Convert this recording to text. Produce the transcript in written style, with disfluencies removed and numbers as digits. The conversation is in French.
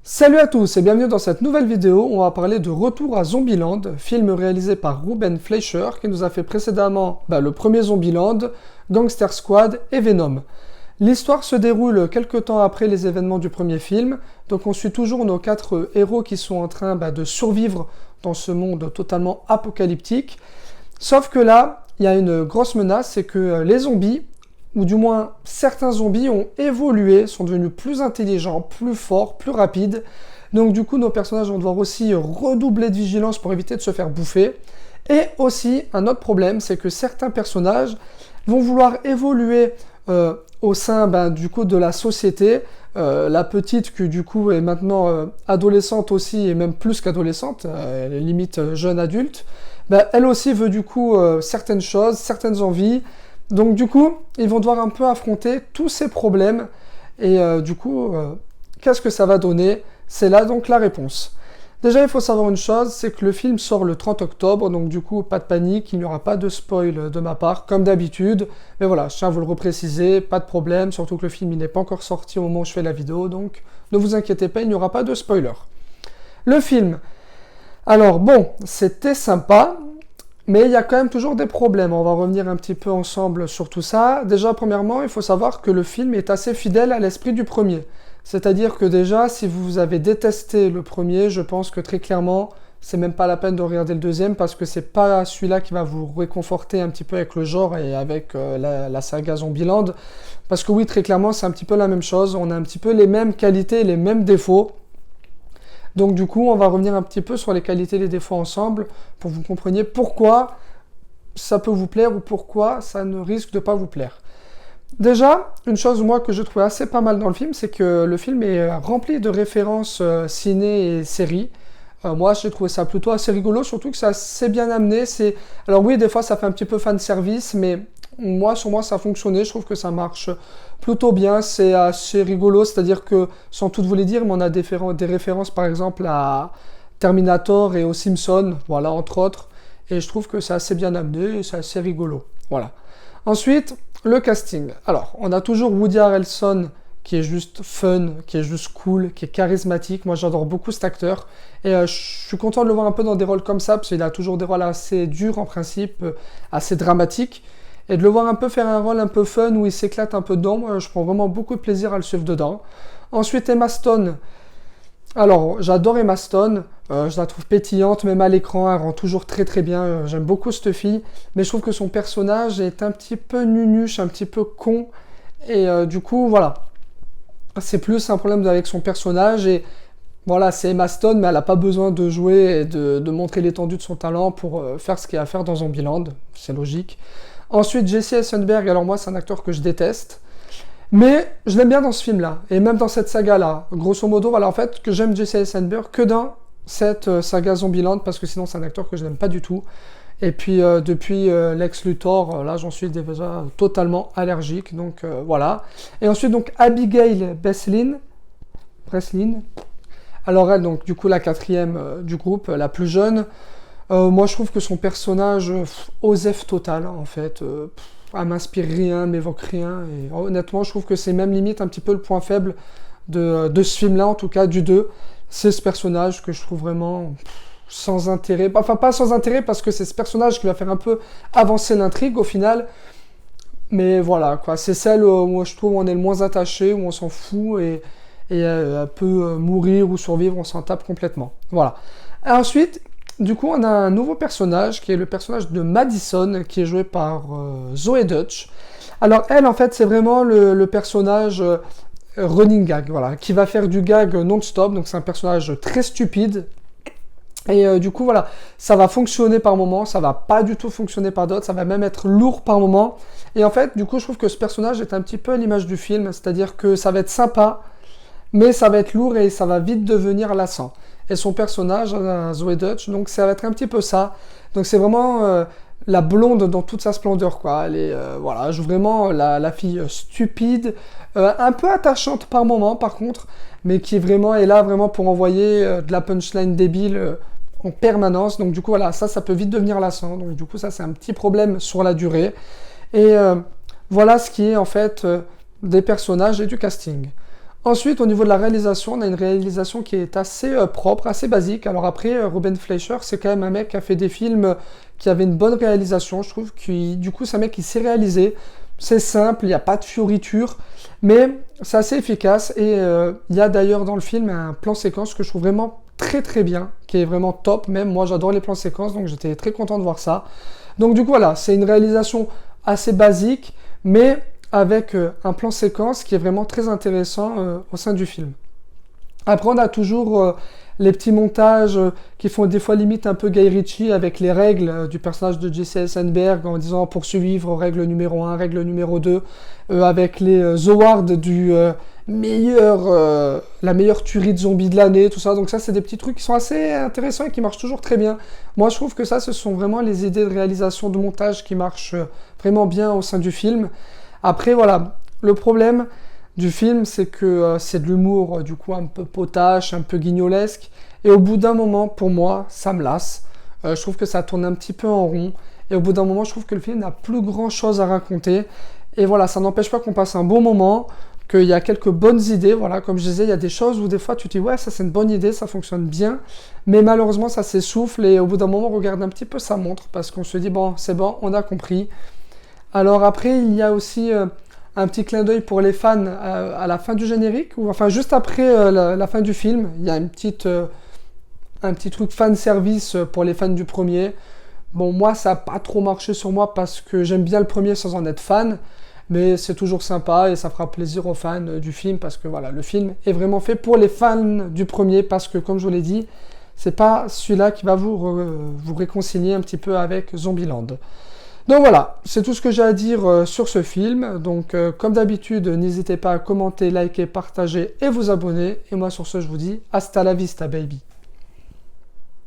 Salut à tous et bienvenue dans cette nouvelle vidéo où on va parler de Retour à Zombieland, film réalisé par Ruben Fleischer qui nous a fait précédemment le premier Zombieland, Gangster Squad et Venom. L'histoire se déroule quelques temps après les événements du premier film, donc on suit toujours nos quatre héros qui sont en train de survivre dans ce monde totalement apocalyptique. Sauf que là, il y a une grosse menace, c'est que les zombies, ou du moins certains zombies ont évolué, sont devenus plus intelligents, plus forts, plus rapides. Donc du coup, nos personnages vont devoir aussi redoubler de vigilance pour éviter de se faire bouffer. Et aussi, un autre problème, c'est que certains personnages vont vouloir évoluer au sein du coup de la société. La petite, qui du coup est maintenant adolescente aussi, et même plus qu'adolescente, elle est limite jeune adulte, elle aussi veut du coup certaines choses, certaines envies. Donc du coup, ils vont devoir un peu affronter tous ces problèmes. Et du coup, qu'est-ce que ça va donner? C'est là donc la réponse. Déjà, il faut savoir une chose, c'est que le film sort le 30 octobre, donc du coup, pas de panique, il n'y aura pas de spoil de ma part, comme d'habitude. Mais voilà, je tiens à vous le repréciser, pas de problème, surtout que le film n'est pas encore sorti au moment où je fais la vidéo, donc ne vous inquiétez pas, il n'y aura pas de spoiler. Le film, alors bon, c'était sympa, mais il y a quand même toujours des problèmes. On va revenir un petit peu ensemble sur tout ça. Déjà, premièrement, il faut savoir que le film est assez fidèle à l'esprit du premier. C'est-à-dire que déjà, si vous avez détesté le premier, je pense que très clairement, c'est même pas la peine de regarder le deuxième parce que c'est pas celui-là qui va vous réconforter un petit peu avec le genre et avec la saga Zombieland. Parce que oui, très clairement, c'est un petit peu la même chose. On a un petit peu les mêmes qualités, les mêmes défauts. Donc du coup, on va revenir un petit peu sur les qualités et les défauts ensemble pour que vous compreniez pourquoi ça peut vous plaire ou pourquoi ça ne risque de pas vous plaire. Déjà, une chose moi que je trouvais assez pas mal dans le film, c'est que le film est rempli de références ciné et séries. Moi, j'ai trouvé ça plutôt assez rigolo, surtout que c'est assez bien amené. Alors oui, des fois, ça fait un petit peu fan service, mais sur moi, ça a fonctionné. Je trouve que ça marche plutôt bien. C'est assez rigolo, c'est-à-dire que, sans tout vous les dire, mais on a des références, par exemple, à Terminator et aux Simpsons, voilà, entre autres. Et je trouve que c'est assez bien amené et c'est assez rigolo. Voilà. Ensuite, le casting. Alors, on a toujours Woody Harrelson qui est juste fun, qui est juste cool, qui est charismatique. Moi, j'adore beaucoup cet acteur. Et je suis content de le voir un peu dans des rôles comme ça, parce qu'il a toujours des rôles assez durs en principe, assez dramatiques. Et de le voir un peu faire un rôle un peu fun, où il s'éclate un peu dedans, moi, je prends vraiment beaucoup de plaisir à le suivre dedans. Ensuite, Emma Stone. Alors, j'adore Emma Stone, je la trouve pétillante, même à l'écran, elle rend toujours très très bien, j'aime beaucoup cette fille, mais je trouve que son personnage est un petit peu nunuche, un petit peu con, et du coup, voilà, c'est plus un problème avec son personnage, et voilà, c'est Emma Stone, mais elle n'a pas besoin de jouer et de montrer l'étendue de son talent pour faire ce qu'il y a à faire dans Zombieland, c'est logique. Ensuite, Jesse Eisenberg, alors moi, c'est un acteur que je déteste, mais je l'aime bien dans ce film-là, et même dans cette saga-là. Grosso modo, voilà, en fait, que j'aime Jesse Eisenberg que dans cette saga Zombieland, parce que sinon c'est un acteur que je n'aime pas du tout. Et puis depuis Lex Luthor, là j'en suis déjà totalement allergique, donc voilà. Et ensuite donc Abigail Breslin. Alors elle, donc du coup la quatrième du groupe, la plus jeune. Moi je trouve que son personnage, osef total en fait. Elle m'inspire rien, m'évoque rien. Et honnêtement, je trouve que c'est même limite un petit peu le point faible de ce film-là, en tout cas du 2. C'est ce personnage que je trouve vraiment sans intérêt. Enfin, pas sans intérêt, parce que c'est ce personnage qui va faire un peu avancer l'intrigue au final. Mais voilà, quoi. C'est celle où je trouve on est le moins attaché, où on s'en fout et elle peut mourir ou survivre, on s'en tape complètement. Voilà. Et ensuite, du coup, on a un nouveau personnage qui est le personnage de Madison, qui est joué par Zoe Deutch. Alors elle, en fait, c'est vraiment le personnage running gag, voilà, qui va faire du gag non-stop. Donc c'est un personnage très stupide. Et du coup, voilà, ça va fonctionner par moments, ça va pas du tout fonctionner par d'autres, ça va même être lourd par moments. Et en fait, du coup, je trouve que ce personnage est un petit peu à l'image du film, c'est-à-dire que ça va être sympa, mais ça va être lourd et ça va vite devenir lassant. Et son personnage, Zoe Deutch, donc ça va être un petit peu ça. Donc c'est vraiment la blonde dans toute sa splendeur, quoi. Elle est, voilà, je joue vraiment la fille stupide, un peu attachante par moment, par contre, mais qui est là vraiment pour envoyer de la punchline débile en permanence. Donc du coup, voilà, ça peut vite devenir lassant. Donc du coup, ça c'est un petit problème sur la durée. Et voilà ce qui est en fait des personnages et du casting. Ensuite, au niveau de la réalisation, on a une réalisation qui est assez propre, assez basique. Alors après, Ruben Fleischer, c'est quand même un mec qui a fait des films qui avaient une bonne réalisation. Je trouve que du coup, c'est un mec qui sait réaliser. C'est simple, il n'y a pas de fioritures, mais c'est assez efficace. Et il y a d'ailleurs dans le film un plan séquence que je trouve vraiment très très bien, qui est vraiment top même. Moi, j'adore les plans séquences, donc j'étais très content de voir ça. Donc du coup, voilà, c'est une réalisation assez basique, mais avec un plan séquence qui est vraiment très intéressant au sein du film. Après, on a toujours les petits montages qui font des fois limite un peu Guy Ritchie avec les règles du personnage de Jesse Eisenberg en disant poursuivre règle numéro 1, règle numéro 2, avec les awards du la meilleure tuerie de zombies de l'année, tout ça. Donc ça, c'est des petits trucs qui sont assez intéressants et qui marchent toujours très bien. Moi, je trouve que ça, ce sont vraiment les idées de réalisation, de montage qui marchent vraiment bien au sein du film. Après, voilà, le problème du film, c'est que c'est de l'humour, du coup, un peu potache, un peu guignolesque. Et au bout d'un moment, pour moi, ça me lasse. Je trouve que ça tourne un petit peu en rond. Et au bout d'un moment, je trouve que le film n'a plus grand-chose à raconter. Et voilà, ça n'empêche pas qu'on passe un bon moment, qu'il y a quelques bonnes idées. Voilà, comme je disais, il y a des choses où des fois, tu te dis, ouais, ça c'est une bonne idée, ça fonctionne bien. Mais malheureusement, ça s'essouffle. Et au bout d'un moment, on regarde un petit peu sa montre parce qu'on se dit, bon, c'est bon, on a compris. Alors après, il y a aussi un petit clin d'œil pour les fans à la fin du générique, ou enfin juste après la fin du film. Il y a un petit truc fan service pour les fans du premier. Bon, moi, ça n'a pas trop marché sur moi parce que j'aime bien le premier sans en être fan, mais c'est toujours sympa et ça fera plaisir aux fans du film parce que voilà, le film est vraiment fait pour les fans du premier parce que, comme je vous l'ai dit, c'est pas celui-là qui va vous réconcilier un petit peu avec Zombieland. Donc voilà, c'est tout ce que j'ai à dire sur ce film. Donc comme d'habitude, n'hésitez pas à commenter, liker, partager et vous abonner. Et moi sur ce, je vous dis hasta la vista baby.